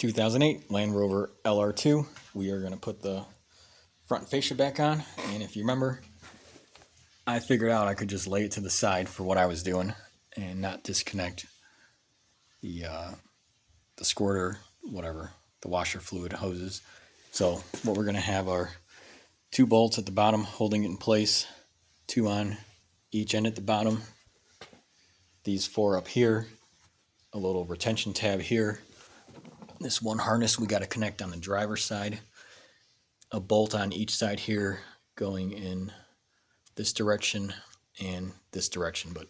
2008 Land Rover LR2. We are going to put the front fascia back on, and if you remember, I figured out I could just lay it to the side for what I was doing and not disconnect the squirter, whatever, the washer fluid hoses. So what we're going to have are 2 bolts at the bottom holding it in place, 2 on each end at the bottom, these 4 up here, a little retention tab here, this one harness we got to connect on the driver's side, a bolt on each side here going in this direction and this direction, but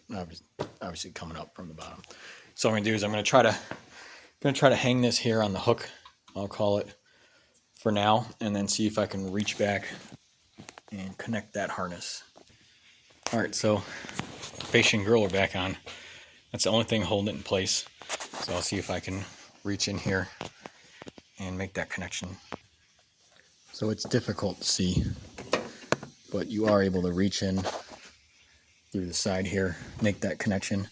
obviously coming up from the bottom. So what I'm gonna do is I'm gonna try to hang this here on the hook, I'll call it, for now, and then see if I can reach back and connect that harness. All right, so fascia and grill are back on. That's the only thing holding it in place. So I'll see if I can reach in here and make that connection. So it's difficult to see, but you are able to reach in through the side here, make that connection,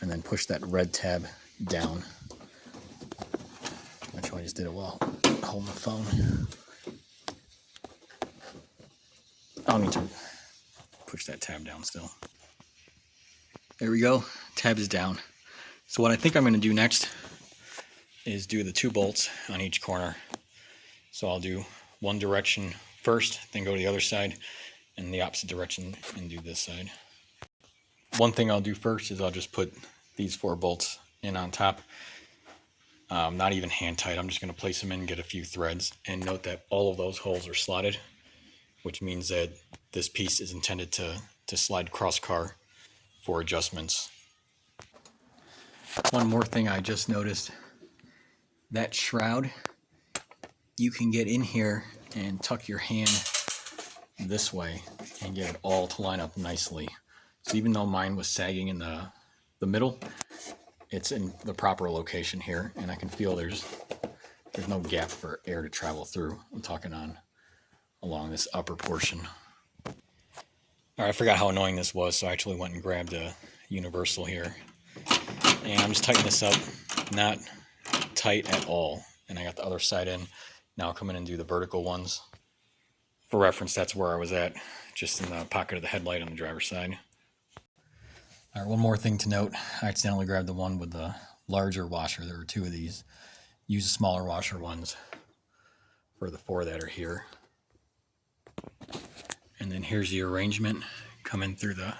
and then push that red tab down. Actually, I just did it while holding the phone. I'll need to push that tab down still. There we go, tab is down. So what I think I'm going to do next is do the 2 bolts on each corner. So I'll do one direction first, then go to the other side, and the opposite direction and do this side. One thing I'll do first is I'll just put these 4 bolts in on top. Not even hand tight, I'm just going to place them in and get a few threads. And note that all of those holes are slotted, which means that this piece is intended to slide cross car for adjustments. One more thing I just noticed, that shroud, you can get in here and tuck your hand this way and get it all to line up nicely. So even though mine was sagging in the middle, it's in the proper location here, and I can feel there's no gap for air to travel through. I'm talking along this upper portion. All right, I forgot how annoying this was, so I actually went and grabbed a universal here. And I'm just tightening this up, not tight at all. And I got the other side in. Now I'll come in and do the vertical ones. For reference, that's where I was at, just in the pocket of the headlight on the driver's side. All right, one more thing to note. I accidentally grabbed the one with the larger washer. There were 2 of these. Use the smaller washer ones for the 4 that are here. And then here's the arrangement. Come in through the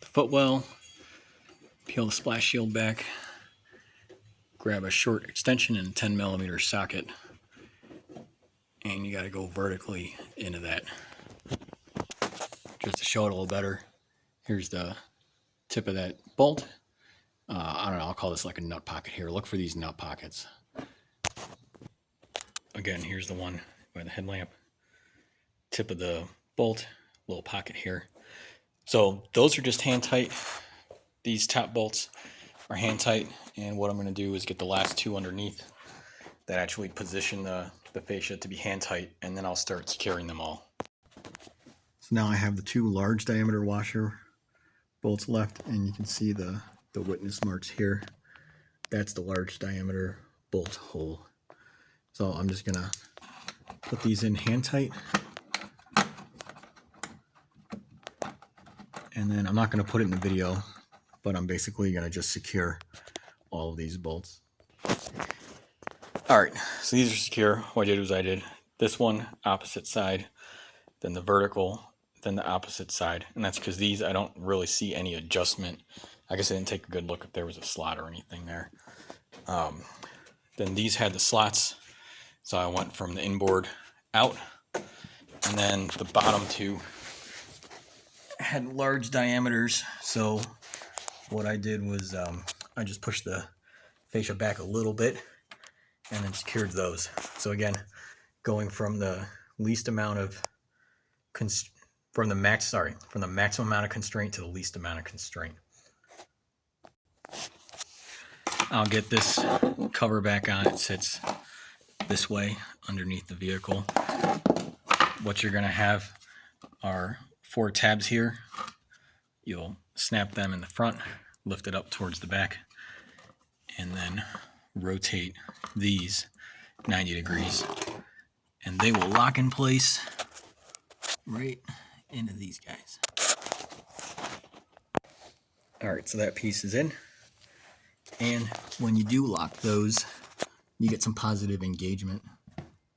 footwell, peel the splash shield back, grab a short extension and a 10mm socket, and you got to go vertically into that. Just to show it a little better, here's the tip of that bolt. I don't know, I'll call this like a nut pocket here. Look for these nut pockets. Again, here's the one by the headlamp. Tip of the bolt, little pocket here. So those are just hand tight. These top bolts are hand tight, and what I'm going to do is get the last 2 underneath that actually position the fascia to be hand tight, and then I'll start securing them all. So now I have the 2 large diameter washer bolts left, and you can see the witness marks here. That's the large diameter bolt hole. So I'm just going to put these in hand tight. And then I'm not going to put it in the video, but I'm basically going to just secure all of these bolts. All right, so these are secure. What I did was I did this one opposite side, then the vertical, then the opposite side. And that's because these, I don't really see any adjustment. I guess I didn't take a good look if there was a slot or anything there. Then these had the slots, so I went from the inboard out. And then the bottom 2 had large diameters, so what I did was I just pushed the fascia back a little bit and then secured those. So again, going from the least amount of from the maximum amount of constraint to the least amount of constraint. I'll get this cover back on. It sits this way underneath the vehicle. What you're going to have are 4 tabs here. You'll snap them in the front, lift it up towards the back, and then rotate these 90 degrees, and they will lock in place right into these guys. Alright, so that piece is in, and when you do lock those, you get some positive engagement.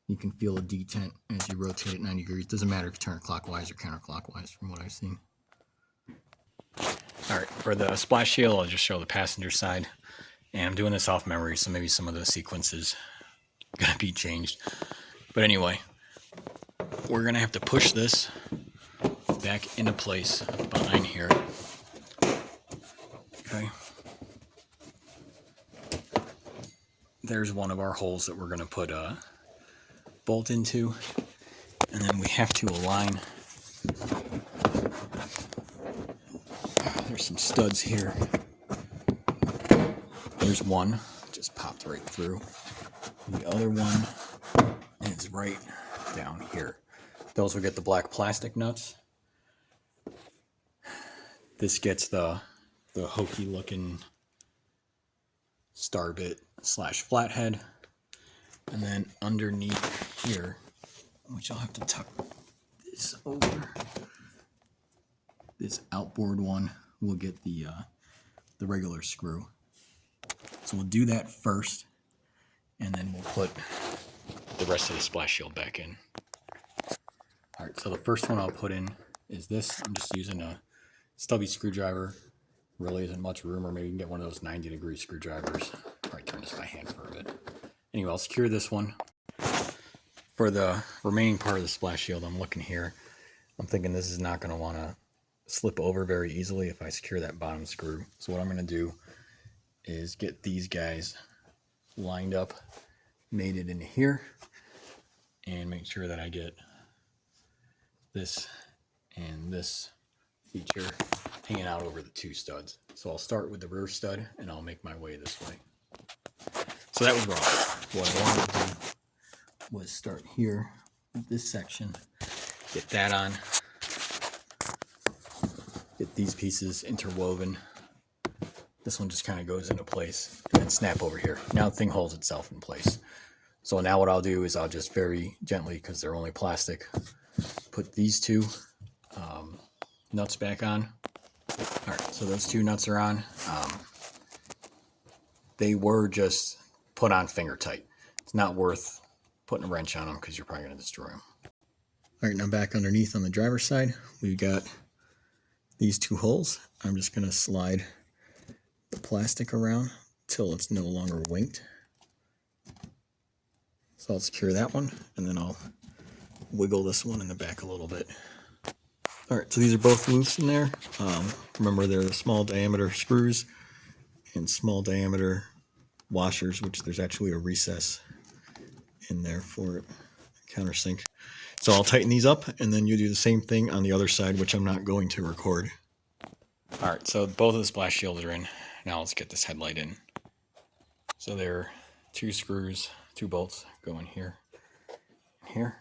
You can feel a detent as you rotate it 90 degrees. Doesn't matter if you turn it clockwise or counterclockwise from what I've seen. Alright, for the splash shield, I'll just show the passenger side. And I'm doing this off memory, so maybe some of the sequences are going to be changed. But anyway, we're going to have to push this back into place behind here. Okay. There's one of our holes that we're going to put a bolt into. And then we have to align. There's some studs here. There's one, just popped right through. The other one is right down here. Those will get the black plastic nuts. This gets the hokey looking star bit slash flathead. And then underneath here, which I'll have to tuck this over, this outboard one will get the regular screw. So we'll do that first, and then we'll put the rest of the splash shield back in. Alright, so the first one I'll put in is this. I'm just using a stubby screwdriver. Really isn't much room, or maybe you can get one of those 90-degree screwdrivers. Probably turn this by hand for a bit. Anyway, I'll secure this one. For the remaining part of the splash shield, I'm looking here. I'm thinking this is not going to want to slip over very easily if I secure that bottom screw. So what I'm going to do is get these guys lined up, mated in here, and make sure that I get this and this feature hanging out over the two studs. So I'll start with the rear stud and I'll make my way this way. So that was wrong. What I wanted to do was start here with this section, get that on, get these pieces interwoven. This one just kind of goes into place and then snap over here. Now the thing holds itself in place. So now what I'll do is I'll just very gently, because they're only plastic, put these two nuts back on. All right, so those two nuts are on. They were just put on finger tight. It's not worth putting a wrench on them because you're probably going to destroy them. All right, now back underneath on the driver's side, we've got these two holes. I'm just going to slide the plastic around till it's no longer winked. So I'll secure that one, and then I'll wiggle this one in the back a little bit. All right, so these are both loose in there. Remember, they're small diameter screws and small diameter washers, which there's actually a recess in there for it, countersink. So I'll tighten these up, and then you do the same thing on the other side, which I'm not going to record. All right, so both of the splash shields are in. Now let's get this headlight in. So there are two screws, two bolts go in here, here,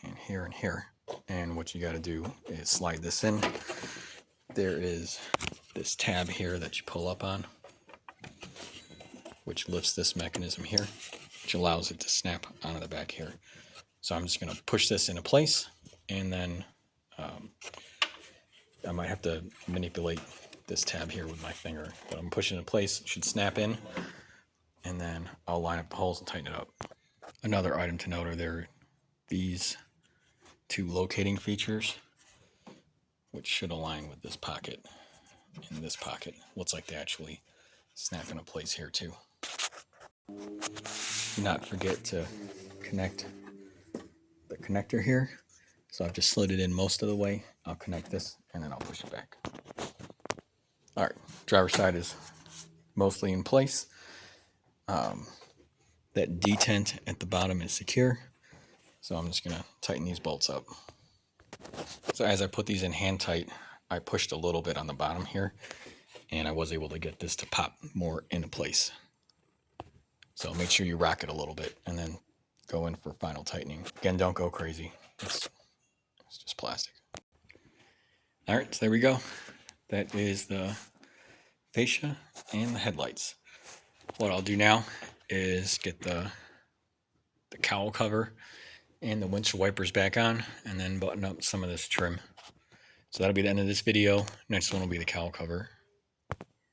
and here, and here. And what you got to do is slide this in. There is this tab here that you pull up on, which lifts this mechanism here, which allows it to snap onto the back here. So I'm just going to push this into place, and then I might have to manipulate this tab here with my finger, but I'm pushing it in place. It should snap in, and then I'll line up the holes and tighten it up. Another item to note are there these two locating features, which should align with this pocket and this pocket. Looks like they actually snap into place here too. Do not forget to connect the connector here. So I've just slid it in most of the way. I'll connect this and then I'll push it back. All right, driver's side is mostly in place. That detent at the bottom is secure. So I'm just gonna tighten these bolts up. So as I put these in hand tight, I pushed a little bit on the bottom here, and I was able to get this to pop more into place. So make sure you rock it a little bit and then go in for final tightening. Again, don't go crazy. It's just plastic. All right, so there we go. That is the fascia and the headlights. what I'll do now is get the cowl cover and the windshield wipers back on, and then button up some of this trim. So that'll be the end of this video. Next one will be the cowl cover.